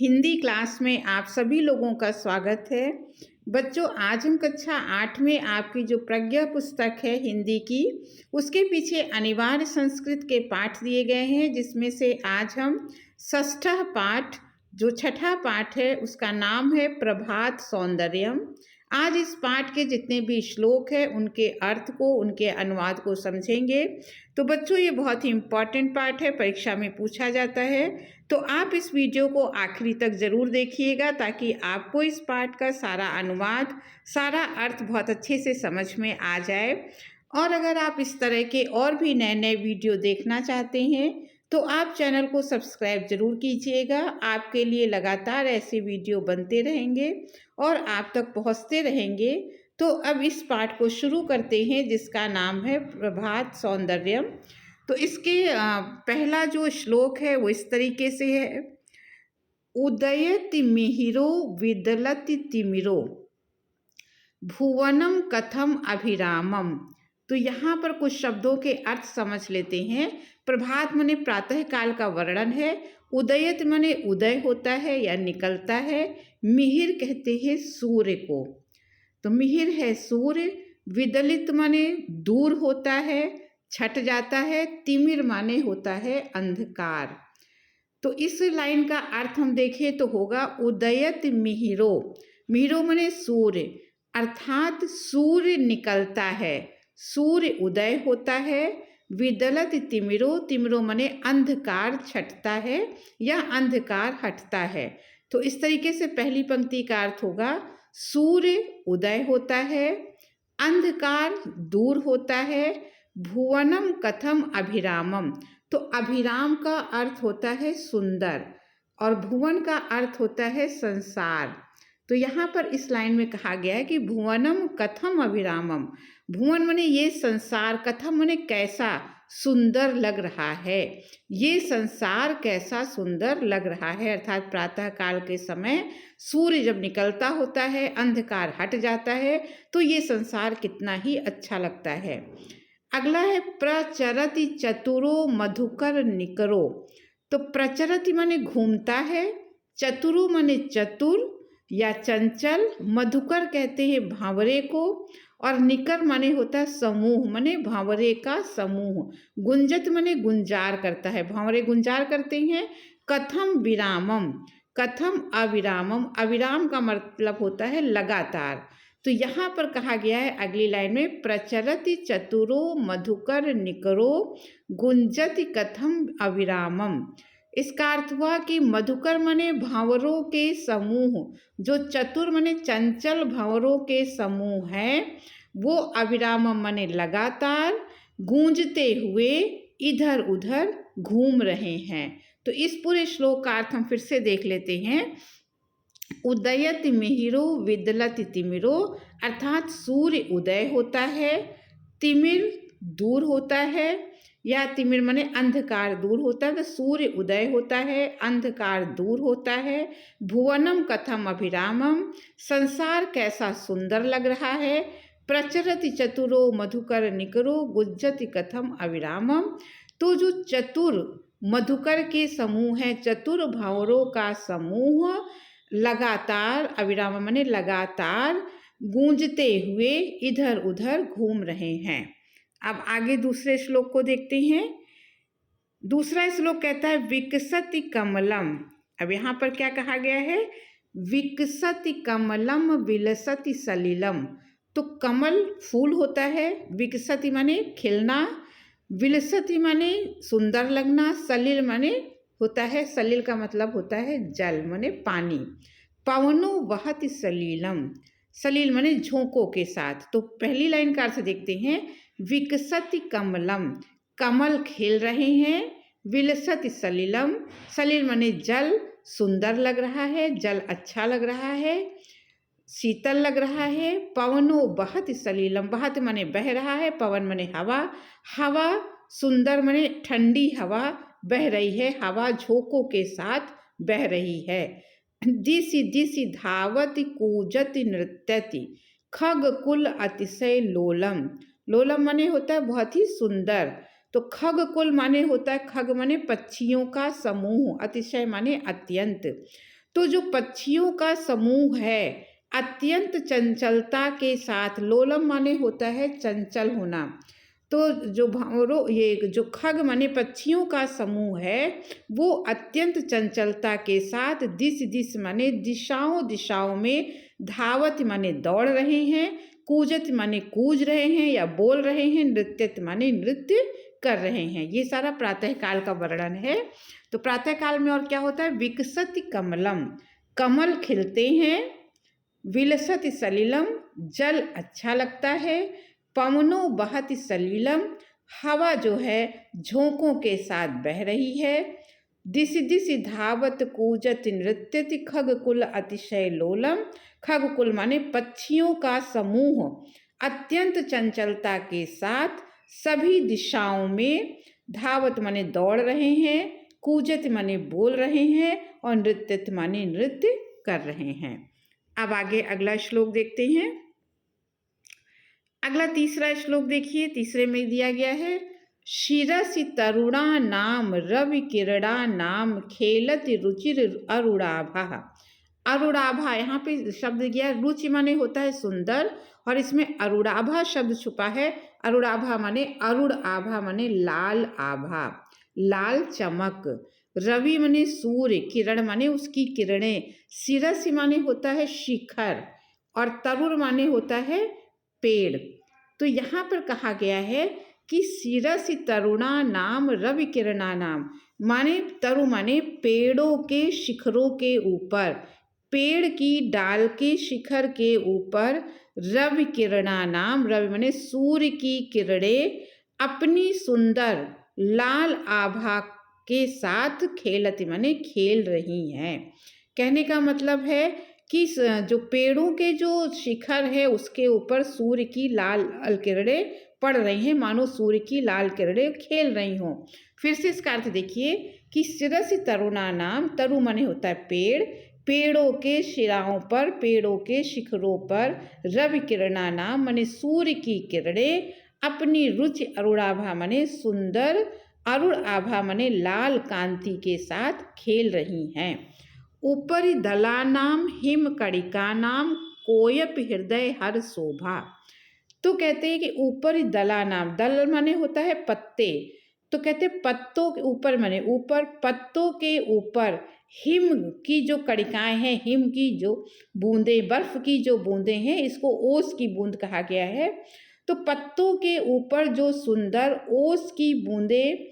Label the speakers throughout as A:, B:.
A: Hindi class में आप सभी लोगों का स्वागत है। बच्चों, आज हम कक्षा 8 में आपकी जो प्रज्ञा पुस्तक है हिंदी की, उसके पीछे अनिवार्य संस्कृत के पाठ दिए गए हैं, जिसमें से आज हम षष्ठा पाठ, जो छठा पाठ है, उसका नाम है प्रभात सौंदर्यम। आज इस पाठ के जितने भी श्लोक हैं उनके अर्थ को, उनके अनुवाद को समझेंगे। तो बच्चों, ये बहुत ही इम्पॉर्टेंट पाठ है, परीक्षा में पूछा जाता है। तो आप इस वीडियो को आखिरी तक ज़रूर देखिएगा ताकि आपको इस पाठ का सारा अनुवाद, सारा अर्थ बहुत अच्छे से समझ में आ जाए। और अगर आप इस तरह के और भी नए नए वीडियो देखना चाहते हैं तो आप चैनल को सब्सक्राइब जरूर कीजिएगा। आपके लिए लगातार ऐसे वीडियो बनते रहेंगे और आप तक पहुंचते रहेंगे। तो अब इस पाठ को शुरू करते हैं, जिसका नाम है प्रभात सौंदर्यम। तो इसके पहला जो श्लोक है वो इस तरीके से है। उदयति मिहिरो विदलति तिमिरो भुवनम कथम अभिरामम। तो यहाँ पर कुछ शब्दों के अर्थ समझ लेते हैं। प्रभात माने प्रातः काल का वर्णन है। उदयत माने उदय होता है या निकलता है। मिहिर कहते हैं सूर्य को, तो मिहिर है सूर्य। विदलित माने दूर होता है, छट जाता है। तिमिर माने होता है अंधकार। तो इस लाइन का अर्थ हम देखें तो होगा उदयत मिहिरो। मिहिरो माने सूर्य, अर्थात सूर्य निकलता है, सूर्य उदय होता है। विदलत तिमिरो, तिमिरो माने अंधकार छटता है या अंधकार हटता है। तो इस तरीके से पहली पंक्ति का अर्थ होगा सूर्य उदय होता है, अंधकार दूर होता है। भुवनम कथम अभिरामम, तो अभिराम का अर्थ होता है सुंदर और भुवन का अर्थ होता है संसार। तो यहाँ पर इस लाइन में कहा गया है कि भुवनम कथम अभिरामम। भुवन माने ये संसार, कथम माने कैसा सुंदर लग रहा है, ये संसार कैसा सुंदर लग रहा है। अर्थात प्रातः काल के समय सूर्य जब निकलता होता है, अंधकार हट जाता है, तो ये संसार कितना ही अच्छा लगता है। अगला है प्रचरति चतुरो मधुकर निकरो। तो प्रचरति माने घूमता है, चतुरो माने चतुर या चंचल, मधुकर कहते हैं भांवरे को, और निकर माने होता है समूह, माने भांवरे का समूह। गुंजत माने गुंजार करता है, भांवरे गुंजार करते हैं। कथम विरामम, कथम अविरामम, अविराम का मतलब होता है लगातार। तो यहाँ पर कहा गया है अगली लाइन में प्रचरति चतुरो मधुकर निकरो गुंजति कथम अविरामम। इसका अर्थ हुआ कि मधुकर माने भांवरों के समूह, जो चतुर माने चंचल भांवरों के समूह है, वो अविरामम माने लगातार गूंजते हुए इधर उधर घूम रहे हैं। तो इस पूरे श्लोक का अर्थ हम फिर से देख लेते हैं। उदयत मिहिरो विदलति तिमिरो, अर्थात सूर्य उदय होता है, तिमिर दूर होता है, या तिमिर माने अंधकार दूर होता है। तो सूर्य उदय होता है, अंधकार दूर होता है। भुवनम कथम अभिरामम, संसार कैसा सुंदर लग रहा है। प्रचरति चतुरो मधुकर निकरो गुज्जति कथम अविरामम। तो जो चतुर मधुकर के समूह है, चतुर भांवरों का समूह लगातार, अविराम माने लगातार गूंजते हुए इधर उधर घूम रहे हैं। अब आगे दूसरे श्लोक को देखते हैं। दूसरा श्लोक कहता है विकसति कमलम। अब यहाँ पर क्या कहा गया है? विकसति कमलम विलसति सलिलम। तो कमल फूल होता है, विकसति माने खिलना, विलसति माने सुंदर लगना, सलिल माने होता है, सलिल का मतलब होता है जल माने पानी। पवनो वहति सलीलम, सलील माने झोंकों के साथ। तो पहली लाइन का अर्थ देखते हैं। विकसति कमलम, कमल खिल रहे हैं। विलसति सलिलम, सलिल माने जल सुंदर लग रहा है, जल अच्छा लग रहा है, शीतल लग रहा है। पवनो बहति सलीलम, बहत माने बह रहा है, पवन माने हवा, हवा सुंदर माने ठंडी हवा बह रही है, हवा झोंकों के साथ बह रही है। दिशि दिशि धावति कूजति नृत्यति खग कुल अतिशय लोलम। लोलम माने होता है बहुत ही सुंदर। तो खग कुल माने होता है, खग माने पक्षियों का समूह, अतिशय माने अत्यंत। तो जो पक्षियों का समूह है अत्यंत चंचलता के साथ, लोलम माने होता है चंचल होना, तो जो भंवरों ये जो खग माने पक्षियों का समूह है वो अत्यंत चंचलता के साथ दिश दिश माने दिशाओं दिशाओं में, धावत माने दौड़ रहे हैं, कूजत माने कूज रहे हैं या बोल रहे हैं, नृत्यत माने नृत्य कर रहे हैं। ये सारा प्रातः काल का वर्णन है। तो प्रातः काल में और क्या होता है, विकसति कमलम, कमल खिलते हैं, विलसति सलिलम, जल अच्छा लगता है, पवनो बहति सलीलम, हवा जो है झोंकों के साथ बह रही है, दिशि दिशि धावत कूजत नृत्यति खगकुल अतिशय लोलम, खगकुल माने पक्षियों का समूह अत्यंत चंचलता के साथ सभी दिशाओं में, धावत माने दौड़ रहे हैं, कूजत माने बोल रहे हैं और नृत्यत माने नृत्य कर रहे हैं। अब आगे अगला श्लोक देखते हैं। अगला तीसरा श्लोक देखिए, तीसरे में दिया गया है, शिरसि तरुणा नाम रवि किरणा नाम खेलति रुचिर अरुणाभा। अरुणाभा यहाँ पे शब्द गया, रुचि माने होता है सुंदर और इसमें अरुणाभा शब्द छुपा है। अरुणाभा माने अरुण आभा माने लाल आभा, लाल चमक, रवि माने सूर्य, किरण माने उसकी किरणें, शिरसि माने होता है शिखर और तरुण माने होता है पेड़। तो यहाँ पर कहा गया है कि शिरसि तरुणा नाम रवि किरणा नाम, माने तरु माने पेड़ों के शिखरों के ऊपर, पेड़ की डाल के शिखर के ऊपर, रवि किरणा नाम, रवि माने सूर्य की किरणें अपनी सुंदर लाल आभा के साथ खेलती माने खेल रही हैं। कहने का मतलब है कि जो पेड़ों के जो शिखर है उसके ऊपर सूर्य की लाल किरणें पड़ रही हैं, मानो सूर्य की लाल किरणें खेल रही हों। फिर से इसका अर्थ देखिए कि शिरसि तरुणा नाम, तरु माने होता है पेड़, पेड़ों के शिराओं पर, पेड़ों के शिखरों पर, रवि किरणा नाम माने सूर्य की किरणें अपनी रुचि अरुणाभा माने सुंदर, अरुण आभा माने लाल कांति के साथ खेल रही हैं। ऊपरी दलानाम हिम कणिकानाम कोयप हृदय हर शोभा। तो कहते हैं कि ऊपरी दलानाम, दल माने होता है पत्ते, तो कहते पत्तों के ऊपर माने ऊपर, पत्तों के ऊपर हिम की जो कणिकाएं हैं, हिम की जो बूंदें, बर्फ की जो बूंदें हैं, इसको ओस की बूंद कहा गया है। तो पत्तों के ऊपर जो सुंदर ओस की बूंदें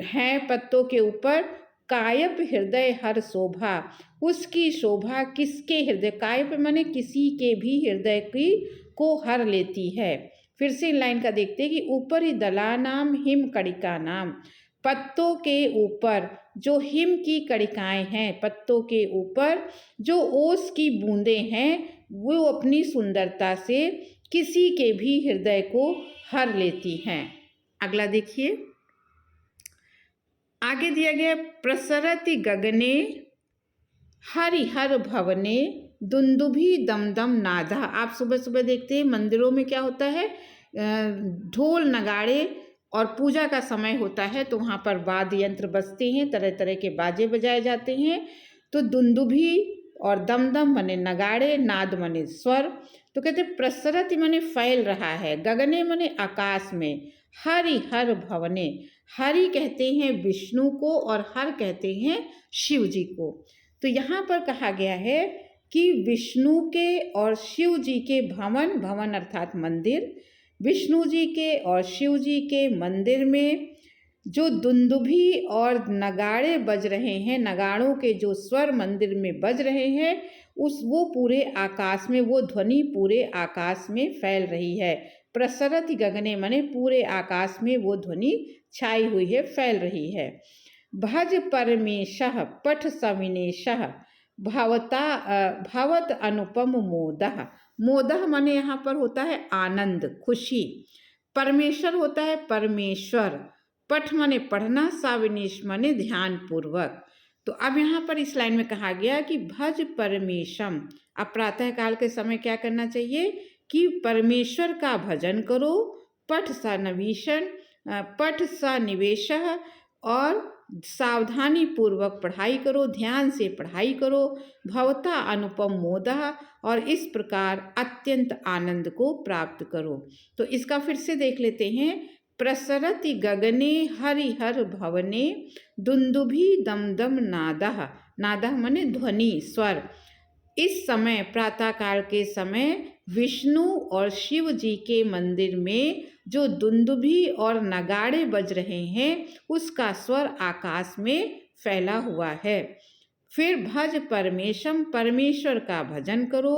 A: हैं पत्तों के ऊपर, कायप हृदय हर शोभा, उसकी शोभा किसके हृदय, कायप माने किसी के भी हृदय की को हर लेती है। फिर से लाइन का देखते हैं कि ऊपरी दलानाम हिम कणिका नाम, पत्तों के ऊपर जो हिम की कणिकाएं हैं, पत्तों के ऊपर जो ओस की बूंदें हैं, वो अपनी सुंदरता से किसी के भी हृदय को हर लेती हैं। अगला देखिए, आगे दिया गया, प्रसरति गगने हरिहर भवने दुंदुभि दमदम नादा। आप सुबह सुबह देखते हैं मंदिरों में क्या होता है, ढोल नगाड़े और पूजा का समय होता है तो वहाँ पर वाद्य यंत्र बजते हैं, तरह तरह के बाजे बजाए जाते हैं। तो दुंदुभि और दमदम माने नगाड़े, नाद माने स्वर। तो कहते प्रसरति माने फैल रहा है, गगने माने आकाश में, हरिहर भवने, हरि कहते हैं विष्णु को और हर कहते हैं शिव जी को। तो यहाँ पर कहा गया है कि विष्णु के और शिव जी के भवन, भवन अर्थात मंदिर, विष्णु जी के और शिव जी के मंदिर में जो दुंदुभी और नगाड़े बज रहे हैं, नगाड़ों के जो स्वर मंदिर में बज रहे हैं, वो पूरे आकाश में, वो ध्वनि पूरे आकाश में फैल रही है। प्रसरति गगने माने पूरे आकाश में वो ध्वनि छाई हुई है, फैल रही है। भज परमेशः पठ सविनेशः भवत अनुपम मोदः। मोदः माने यहाँ पर होता है आनंद, खुशी। परमेश्वर होता है परमेश्वर, पठ माने पढ़ना, साविनेश माने ध्यान पूर्वक। तो अब यहाँ पर इस लाइन में कहा गया कि भज परमेशम। अब प्रातः काल के समय क्या करना चाहिए कि परमेश्वर का भजन करो, पठ सा नवीशन, पठ सा निवेशः और सावधानी पूर्वक पढ़ाई करो, ध्यान से पढ़ाई करो, भवता अनुपम मोदः, और इस प्रकार अत्यंत आनंद को प्राप्त करो। तो इसका फिर से देख लेते हैं। प्रसरति गगने हरिहर भवने दुंदुभि दमदम नादः, नादः माने ध्वनि, स्वर। इस समय प्रातःकाल के समय विष्णु और शिव जी के मंदिर में जो दुंदुभी और नगाड़े बज रहे हैं उसका स्वर आकाश में फैला हुआ है। फिर भज परमेशम, परमेश्वर का भजन करो।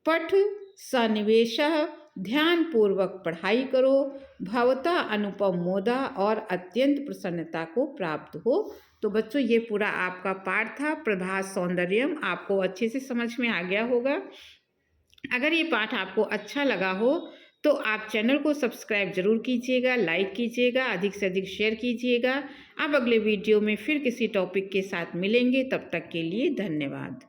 A: पठ सन्निवेशः, ध्यान पूर्वक पढ़ाई करो। भवता अनुपम मोदा, और अत्यंत प्रसन्नता को प्राप्त हो। तो बच्चों ये पूरा आपका पाठ था प्रभात सौंदर्यम, आपको अच्छे से समझ में आ गया होगा। अगर ये पाठ आपको अच्छा लगा हो तो आप चैनल को सब्सक्राइब जरूर कीजिएगा, लाइक कीजिएगा, अधिक से अधिक शेयर कीजिएगा। अब अगले वीडियो में फिर किसी टॉपिक के साथ मिलेंगे, तब तक के लिए धन्यवाद।